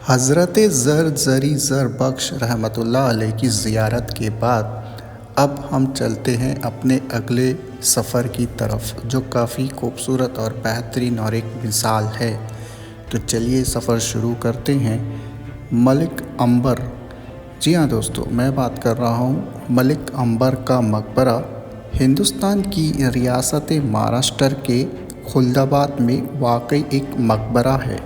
حضرت زری زربخش رحمۃ اللہ علیہ کی زیارت کے بعد اب ہم چلتے ہیں اپنے اگلے سفر کی طرف، جو کافی خوبصورت اور بہترین اور ایک مثال ہے۔ تو چلیے سفر شروع کرتے ہیں۔ ملک امبر، جی ہاں دوستو، میں بات کر رہا ہوں ملک امبر کا مقبرہ۔ ہندوستان کی ریاست مہاراشٹر کے خلد آباد میں واقع ایک مقبرہ ہے۔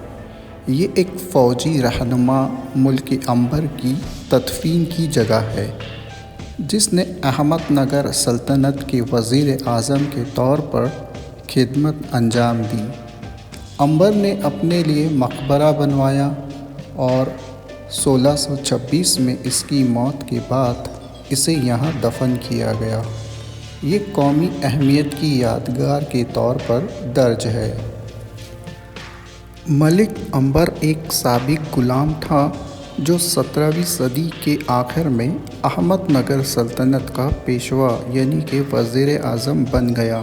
یہ ایک فوجی رہنما ملک امبر کی تدفین کی جگہ ہے، جس نے احمد نگر سلطنت کے وزیر اعظم کے طور پر خدمت انجام دی۔ امبر نے اپنے لیے مقبرہ بنوایا اور 1626 میں اس کی موت کے بعد اسے یہاں دفن کیا گیا۔ یہ قومی اہمیت کی یادگار کے طور پر درج ہے۔ ملک امبر ایک سابق غلام تھا جو 17ویں صدی کے آخر میں احمد نگر سلطنت کا پیشوا یعنی کہ وزیر اعظم بن گیا۔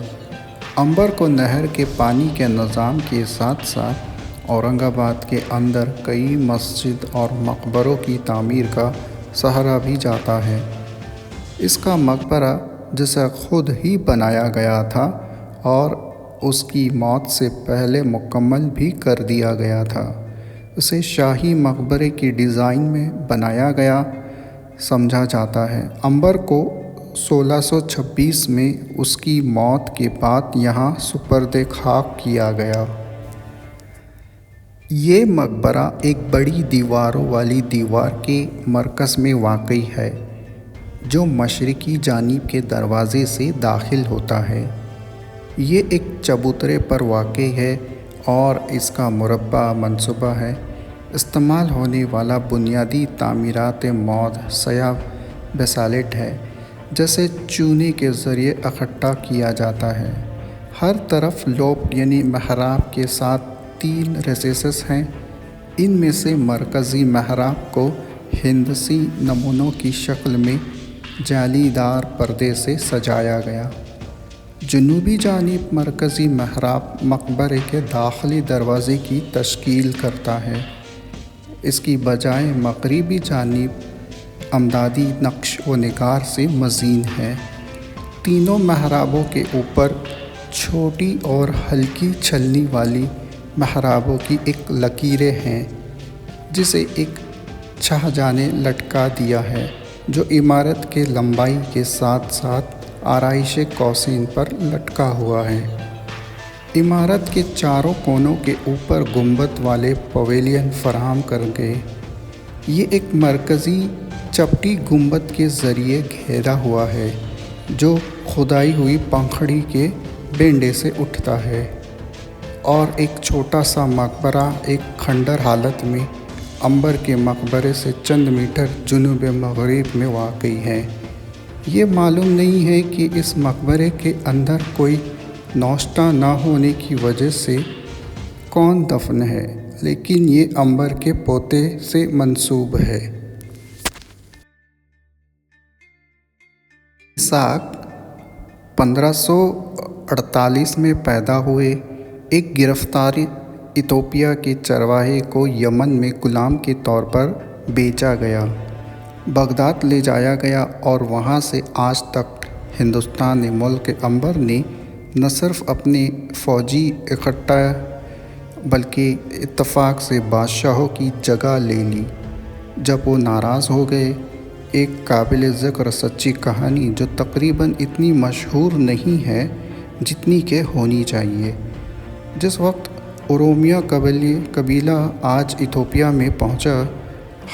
امبر کو نہر کے پانی کے نظام کے ساتھ ساتھ اورنگ آباد کے اندر کئی مسجد اور مقبروں کی تعمیر کا سہرا بھی جاتا ہے۔ اس کا مقبرہ جسے خود ہی بنایا گیا تھا اور اس کی موت سے پہلے مکمل بھی کر دیا گیا تھا۔ اسے شاہی مقبرے کی ڈیزائن میں بنایا گیا سمجھا جاتا ہے۔ امبر کو 1626 میں اس کی موت کے بعد یہاں سپرد خاک کیا گیا۔ یہ مقبرہ ایک بڑی دیواروں والی دیوار کے مرکز میں واقع ہے، جو مشرقی جانب کے دروازے سے داخل ہوتا ہے۔ یہ ایک چبوترے پر واقع ہے اور اس کا مربع منصوبہ ہے۔ استعمال ہونے والا بنیادی تعمیرات مواد سیاہ بیسالٹ ہے، جسے چونے کے ذریعے اکٹھا کیا جاتا ہے۔ ہر طرف لوب یعنی محراب کے ساتھ 3 ریسیسز ہیں۔ ان میں سے مرکزی محراب کو ہندسی نمونوں کی شکل میں جالی دار پردے سے سجایا گیا۔ جنوبی جانب مرکزی محراب مقبرے کے داخلی دروازے کی تشکیل کرتا ہے۔ اس کی بجائے مغربی جانب امدادی نقش و نگار سے مزین ہے۔ تینوں محرابوں کے اوپر چھوٹی اور ہلکی چھلنی والی محرابوں کی ایک لکیریں ہیں، جسے ایک چھاجانے لٹکا دیا ہے، جو عمارت کے لمبائی کے ساتھ ساتھ آرائش قوسین پر لٹکا ہوا ہے۔ عمارت کے چاروں کونوں کے اوپر گنبد والے پویلین فراہم کر گئے۔ یہ ایک مرکزی چپٹی گنبد کے ذریعے گھیرا ہوا ہے، جو کھدائی ہوئی پنکھڑی کے بینڈے سے اٹھتا ہے، اور ایک چھوٹا سا مقبرہ ایک کھنڈر حالت میں امبر کے مقبرے سے چند میٹر جنوب مغرب میں واقع ہے۔ یہ معلوم نہیں ہے کہ اس مقبرے کے اندر کوئی نوشتہ نہ ہونے کی وجہ سے کون دفن ہے، لیکن یہ امبر کے پوتے سے منسوب ہے۔ اسحاق 1548 میں پیدا ہوئے۔ ایک گرفتار ایتھوپیا کے چرواہے کو یمن میں غلام کے طور پر بیچا گیا، بغداد لے جایا گیا اور وہاں سے آج تک ہندوستان ملک امبر نے نہ صرف اپنے فوجی اکٹھا بلکہ اتفاق سے بادشاہوں کی جگہ لے لی۔ جب وہ ناراض ہو گئے، ایک قابل ذکر سچی کہانی جو تقریباً اتنی مشہور نہیں ہے جتنی کہ ہونی چاہیے۔ جس وقت اورومیہ قبیلہ آج ایتھوپیا میں پہنچا،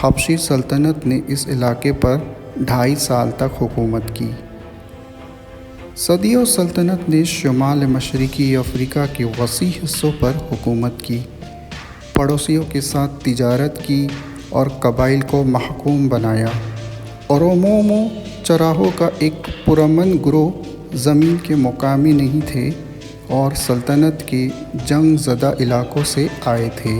حبشی سلطنت نے اس علاقے پر 2.5 سال تک حکومت کی۔ صدیوں سلطنت نے شمال مشرقی افریقہ کے وسیع حصوں پر حکومت کی، پڑوسیوں کے ساتھ تجارت کی اور قبائل کو محکوم بنایا۔ اورومو چراہوں کا ایک پرامن گروہ زمین کے مقامی نہیں تھے اور سلطنت کے جنگ زدہ علاقوں سے آئے تھے۔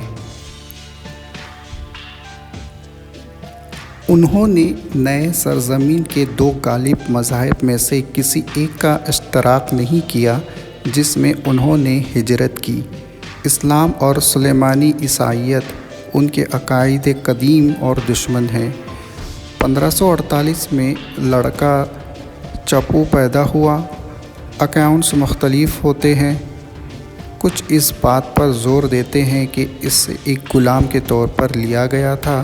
انہوں نے نئے سرزمین کے 2 غالب مذاہب میں سے کسی ایک کا اشتراک نہیں کیا جس میں انہوں نے ہجرت کی۔ اسلام اور سلیمانی عیسائیت ان کے عقائد قدیم اور دشمن ہیں۔ 1548 میں لڑکا چاپو پیدا ہوا۔ اکاؤنٹس مختلف ہوتے ہیں، کچھ اس بات پر زور دیتے ہیں کہ اسے ایک غلام کے طور پر لیا گیا تھا،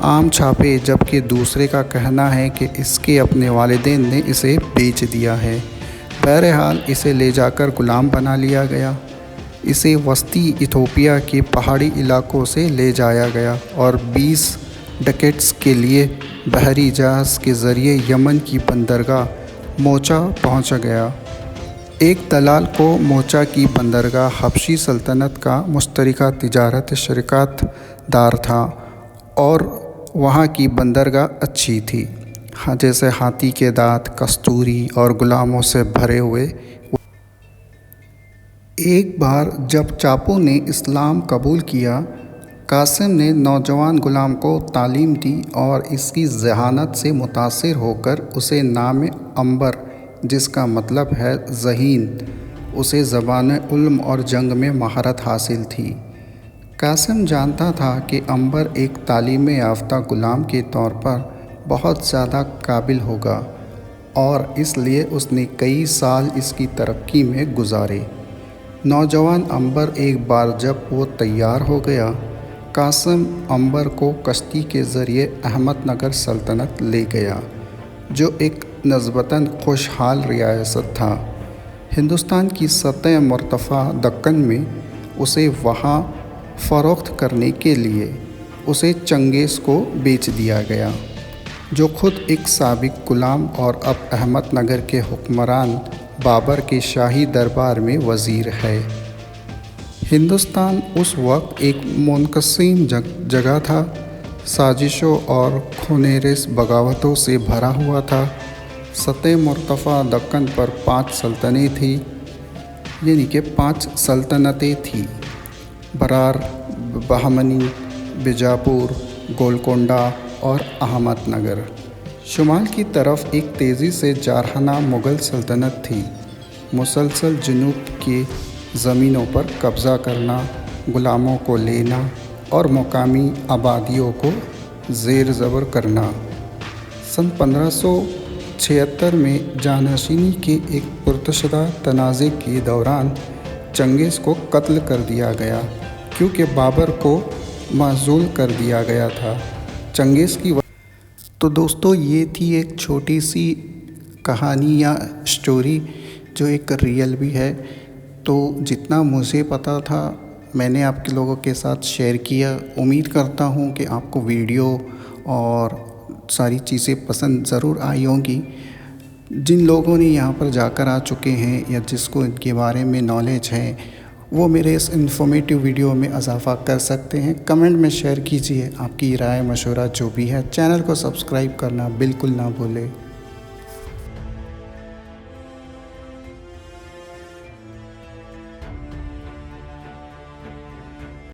عام چھاپے، جبکہ دوسرے کا کہنا ہے کہ اس کے اپنے والدین نے اسے بیچ دیا ہے۔ بہرحال اسے لے جا کر غلام بنا لیا گیا۔ اسے وسطی ایتھوپیا کے پہاڑی علاقوں سے لے جایا گیا اور 20 ڈکیٹس کے لیے بحری جہاز کے ذریعے یمن کی بندرگاہ موچا پہنچا گیا۔ ایک دلال کو موچا کی بندرگاہ حبشی سلطنت کا مشترکہ تجارت شراکت دار تھا اور وہاں کی بندرگاہ اچھی تھی، جیسے ہاتھی کے دانت، کستوری اور غلاموں سے بھرے ہوئے۔ ایک بار جب چاپو نے اسلام قبول کیا، قاسم نے نوجوان غلام کو تعلیم دی اور اس کی ذہانت سے متاثر ہو کر اسے نام عنبر، جس کا مطلب ہے ذہین، اسے زبان علم اور جنگ میں مہارت حاصل تھی۔ قاسم جانتا تھا کہ عنبر ایک تعلیم یافتہ غلام کے طور پر بہت زیادہ قابل ہوگا اور اس لیے اس نے کئی سال اس کی ترقی میں گزارے۔ نوجوان عنبر ایک بار جب وہ تیار ہو گیا، قاسم عنبر کو کشتی کے ذریعے احمد نگر سلطنت لے گیا، جو ایک نسبتاً خوشحال ریاست تھا۔ ہندوستان کی سطح مرتفع دکن میں اسے وہاں فروخت کرنے کے لیے اسے چنگیز کو بیچ دیا گیا، جو خود ایک سابق غلام اور اب احمد نگر کے حکمران بابر کے شاہی دربار میں وزیر ہے۔ ہندوستان اس وقت ایک منقسم جگہ تھا، سازشوں اور خونریز بغاوتوں سے بھرا ہوا تھا۔ سطح مرتفع دکن پر 5 سلطنتیں تھیں: برار، بہمنی، بیجاپور، گولکنڈہ اور احمد نگر۔ شمال کی طرف ایک تیزی سے جارحانہ مغل سلطنت تھی، مسلسل جنوب کی زمینوں پر قبضہ کرنا، غلاموں کو لینا اور مقامی آبادیوں کو زیر زبر کرنا۔ سن 1576 میں جانشینی کے ایک پرتشدد تنازع کے دوران چنگیز کو قتل کر دیا گیا کیونکہ بابر کو معزول کر دیا گیا تھا۔ چنگیز کی تو دوستو یہ تھی ایک چھوٹی سی کہانی یا اسٹوری جو ایک ریئل بھی ہے۔ تو جتنا مجھے پتا تھا میں نے آپ کے لوگوں کے ساتھ شیئر کیا۔ امید کرتا ہوں کہ آپ کو ویڈیو اور ساری چیزیں پسند ضرور آئی ہوں گی۔ جن لوگوں نے یہاں پر جا کر آ چکے ہیں یا جس کو ان کے بارے میں نالج ہے، وہ میرے اس انفارمیٹیو ویڈیو میں اضافہ کر سکتے ہیں۔ کمنٹ میں شیئر کیجئے آپ کی رائے مشورہ جو بھی ہے۔ چینل کو سبسکرائب کرنا بالکل نہ بھولے۔